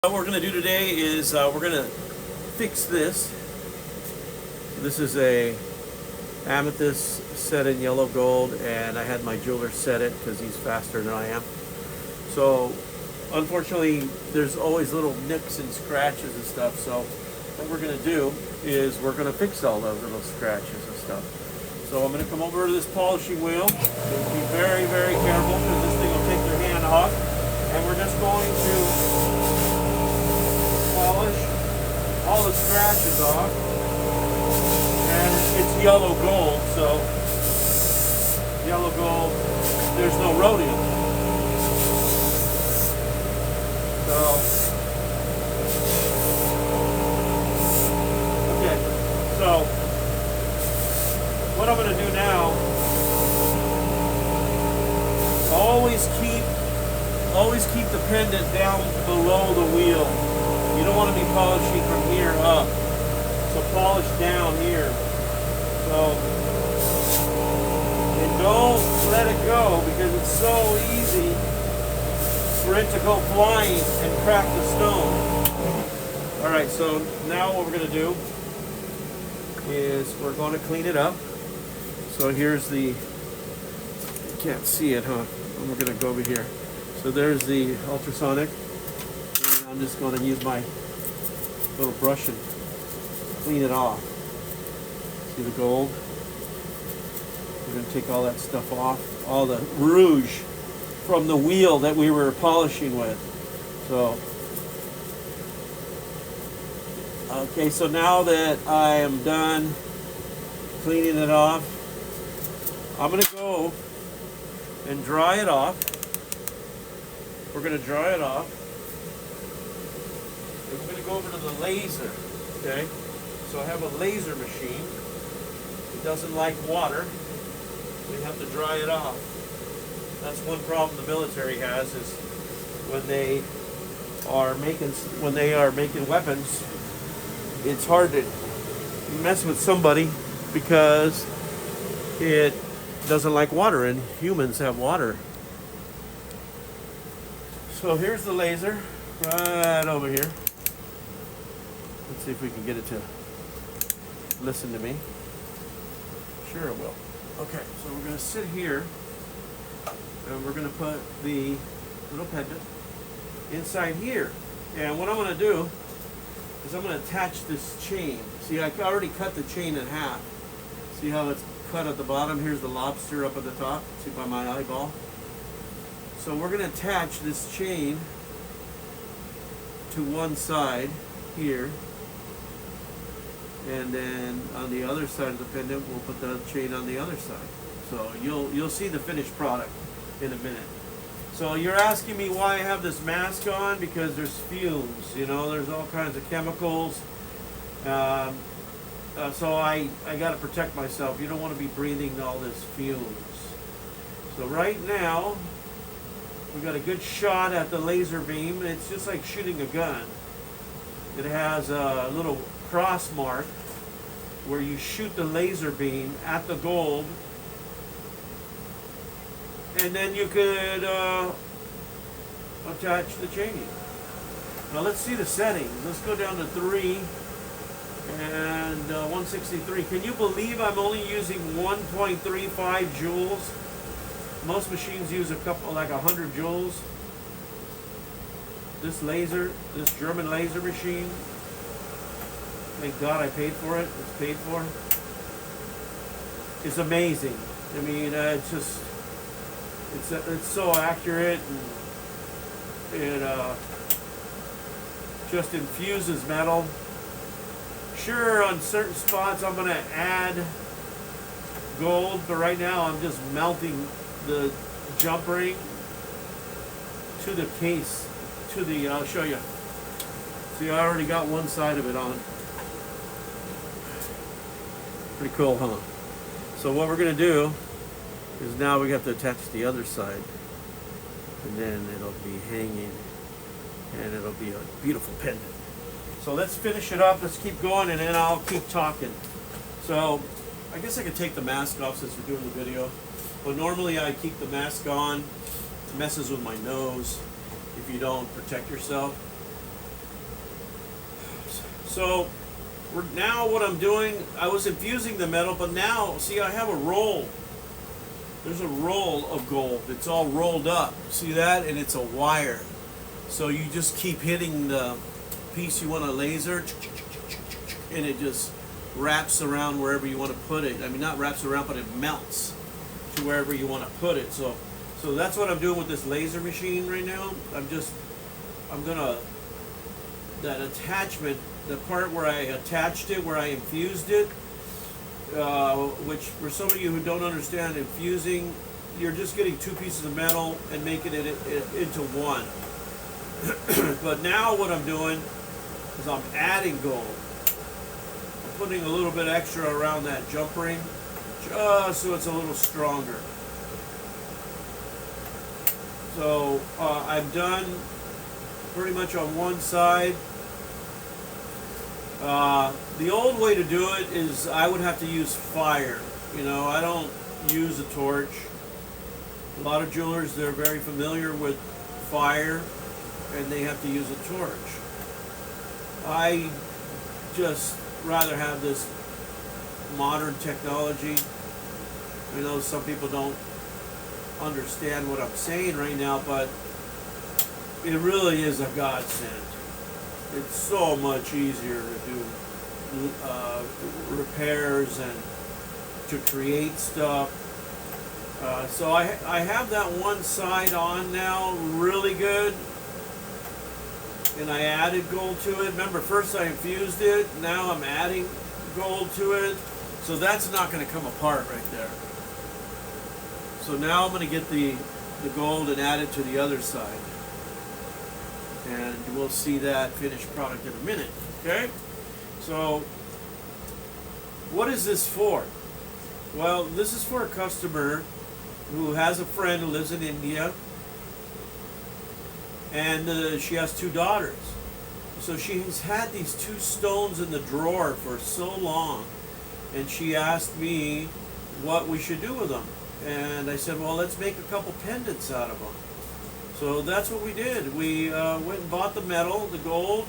What we're going to do today is we're going to fix this. This is a amethyst set in yellow gold, and I had my jeweler set it because he's faster than I am. So unfortunately there's always little nicks and scratches and stuff, so what we're going to do is we're going to fix all those little scratches and stuff. So I'm going to come over to this polishing wheel. So be very, very careful because this thing will take your hand off, and we're just going to polish all the scratches off. And it's yellow gold, so yellow gold, there's no rhodium. So okay, so what I'm going to do now, always keep the pendant down below the wheel. You don't want to be polishing from here up. So polish down here. So, and don't let it go because it's so easy for it to go flying and crack the stone. Alright, so now what we're going to do is we're going to clean it up. So here's the, you can't see it, huh? We're going to go over here. So there's the ultrasonic. I'm just going to use my little brush and clean it off. See the gold? We're going to take all that stuff off, all the rouge from the wheel that we were polishing with. So, okay, so now that I am done cleaning it off, I'm going to go and dry it off. We're going to dry it off. We're going to go over to the laser, okay? So I have a laser machine. It doesn't like water. We have to dry it off. That's one problem the military has, is when they are making weapons, it's hard to mess with somebody because it doesn't like water, and humans have water. So here's the laser right over here. Let's see if we can get it to listen to me. Sure it will. Okay, so we're going to sit here and we're going to put the little pendant inside here. And what I'm going to do is I'm going to attach this chain. See, I already cut the chain in half. See how it's cut at the bottom? Here's the lobster up at the top. See by my eyeball? So we're going to attach this chain to one side here, and then on the other side of the pendant we'll put the chain on the other side. So you'll see the finished product in a minute. So you're asking me why I have this mask on? Because there's fumes, you know, there's all kinds of chemicals. So I got to protect myself. You don't want to be breathing all this fumes. So right now we got a good shot at the laser beam. It's just like shooting a gun. It has a little cross mark where you shoot the laser beam at the gold, and then you could attach the chain. Now let's see the settings. Let's go down to 3 and 163. Can you believe I'm only using 1.35 joules? Most machines use a couple, like 100 joules. This laser, this German laser machine, thank God I paid for it. It's paid for. It's amazing. I mean, it's just, it's so accurate, and it just infuses metal. Sure, on certain spots I'm going to add gold, but right now I'm just melting the jump ring to the case, to the, I'll show you. See, I already got one side of it on. Pretty cool, huh? So what we're going to do is now we have to attach the other side, and then it'll be hanging, and it'll be a beautiful pendant. So let's finish it up, let's keep going, and then I'll keep talking. So I guess I could take the mask off since we're doing the video. But normally I keep the mask on. It messes with my nose if you don't protect yourself. So now what I'm doing, I was infusing the metal, but now, see, I have a roll. There's a roll of gold. It's all rolled up. See that? And it's a wire. So you just keep hitting the piece you want to laser, and it just wraps around wherever you want to put it. I mean, not wraps around, but it melts to wherever you want to put it. So that's what I'm doing with this laser machine right now. I'm gonna, that attachment, the part where I attached it, where I infused it, which for some of you who don't understand infusing, you're just getting two pieces of metal and making it into one. But now what I'm doing is I'm adding gold. I'm putting a little bit extra around that jump ring, just so it's a little stronger. So I'm done pretty much on one side. The old way to do it is I would have to use fire. You know, I don't use a torch. A lot of jewelers, they're very familiar with fire, and they have to use a torch. I just rather have this modern technology. I know some people don't understand what I'm saying right now, but it really is a godsend. It's so much easier to do repairs and to create stuff. So I have that one side on now really good, and I added gold to it. Remember, first I infused it, now I'm adding gold to it, so that's not going to come apart right there. So now I'm going to get the gold and add it to the other side, and we'll see that finished product in a minute. Okay, so what is this for? Well, this is for a customer who has a friend who lives in India, and she has two daughters. So she's had these two stones in the drawer for so long, and she asked me what we should do with them. And I said, well, let's make a couple pendants out of them. So that's what we did. We went and bought the metal, the gold,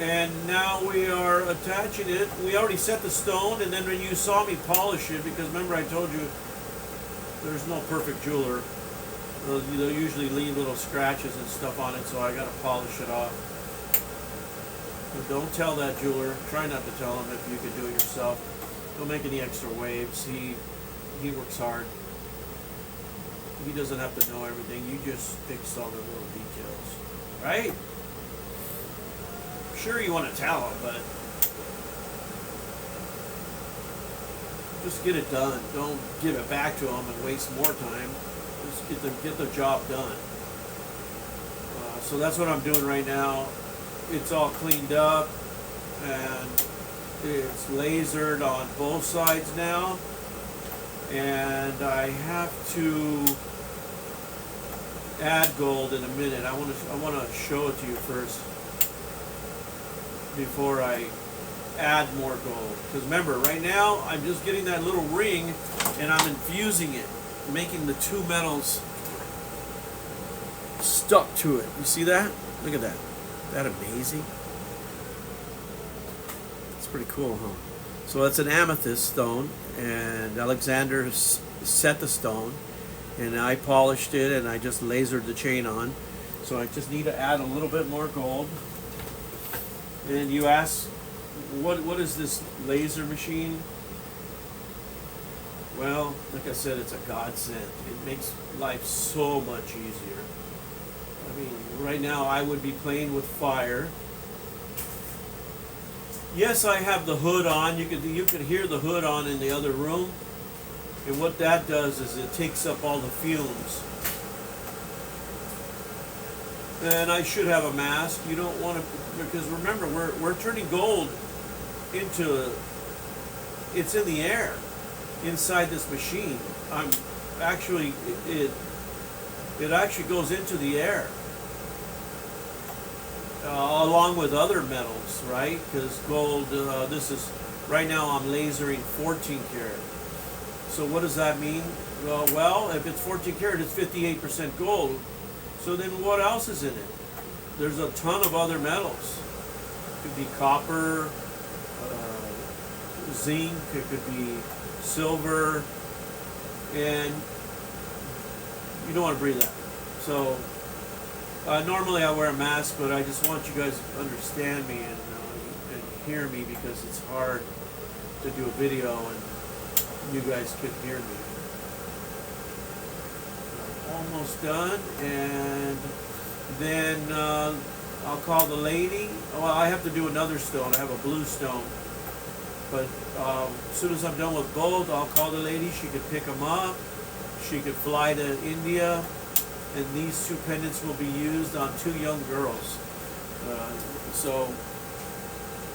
and now we are attaching it. We already set the stone, and then when you saw me polish it, because remember I told you there's no perfect jeweler. They'll usually leave little scratches and stuff on it, so I got to polish it off. But don't tell that jeweler. Try not to tell him if you can do it yourself. Don't make any extra waves. He works hard. He doesn't have to know everything. You just fix all the little details, right? Sure, you want to tell him, but just get it done. Don't give it back to him and waste more time. Just get the job done. So that's what I'm doing right now. It's all cleaned up, and it's lasered on both sides now. And I have to add gold in a minute. I want to show it to you first before I add more gold. Because remember, right now I'm just getting that little ring and I'm infusing it, making the two metals stuck to it. You see that? Look at that. Isn't that amazing? It's pretty cool, huh? So it's an amethyst stone, and Alexander set the stone, and I polished it, and I just lasered the chain on. So I just need to add a little bit more gold. And you ask, what is this laser machine? Well, like I said, it's a godsend. It makes life so much easier. I mean, right now I would be playing with fire. Yes, I have the hood on. You could hear the hood on in the other room. And what that does is it takes up all the fumes. And I should have a mask. You don't want to, because remember, we're turning gold into, it's in the air inside this machine. It actually goes into the air along with other metals, right? Because gold, right now I'm lasering 14 karat. So what does that mean? Well, if it's 14 karat, it's 58% gold. So then what else is in it? there's a ton of other metals. It could be copper, zinc, it could be silver, and you don't want to breathe that. So normally I wear a mask, but I just want you guys to understand me and hear me, because it's hard to do a video and you guys can hear me. Almost done, and then I'll call the lady. Well, I have to do another stone. I have a blue stone, but as soon as I'm done with both, I'll call the lady. She could pick them up. She could fly to India, and these two pendants will be used on 2 young girls. So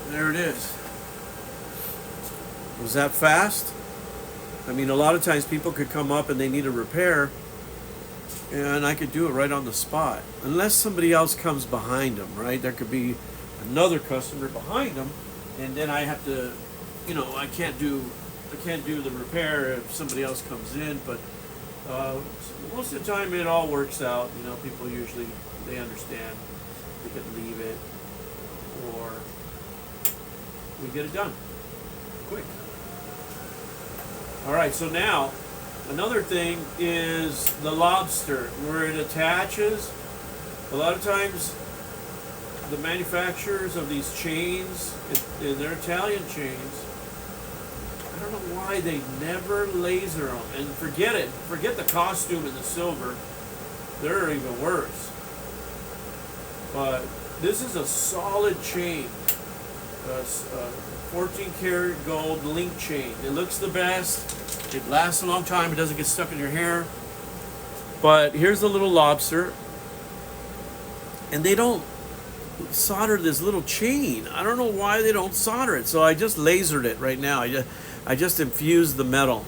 there it is. Was that fast? I mean, a lot of times people could come up and they need a repair, and I could do it right on the spot. Unless somebody else comes behind them, right? There could be another customer behind them, and then I have to, you know, I can't do the repair if somebody else comes in. But most of the time it all works out. You know, people usually, they understand. We could leave it, or we get it done quick. All right, so now another thing is the lobster, where it attaches. A lot of times the manufacturers of these chains, and they're Italian chains, I don't know why they never laser them. And forget it, forget the costume and the silver, they're even worse. But this is a solid chain, 14 karat gold link chain. It looks the best. It lasts a long time. It doesn't get stuck in your hair. But here's the little lobster. And they don't solder this little chain. I don't know why they don't solder it. So I just lasered it right now. I just infused the metal.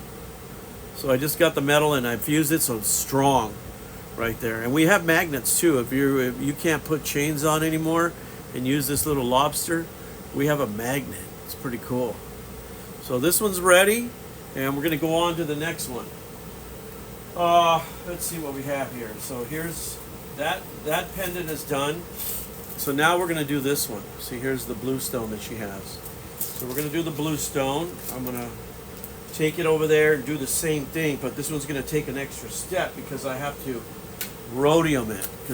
So I just got the metal and I infused it so it's strong right there. And we have magnets too. If you can't put chains on anymore and use this little lobster, we have a magnet. It's pretty cool. So this one's ready, and we're going to go on to the next one. Let's see what we have here. So here's that pendant is done. So now we're going to do this one. See, here's the blue stone that she has. So we're going to do the blue stone. I'm going to take it over there and do the same thing, but this one's going to take an extra step because I have to rhodium it.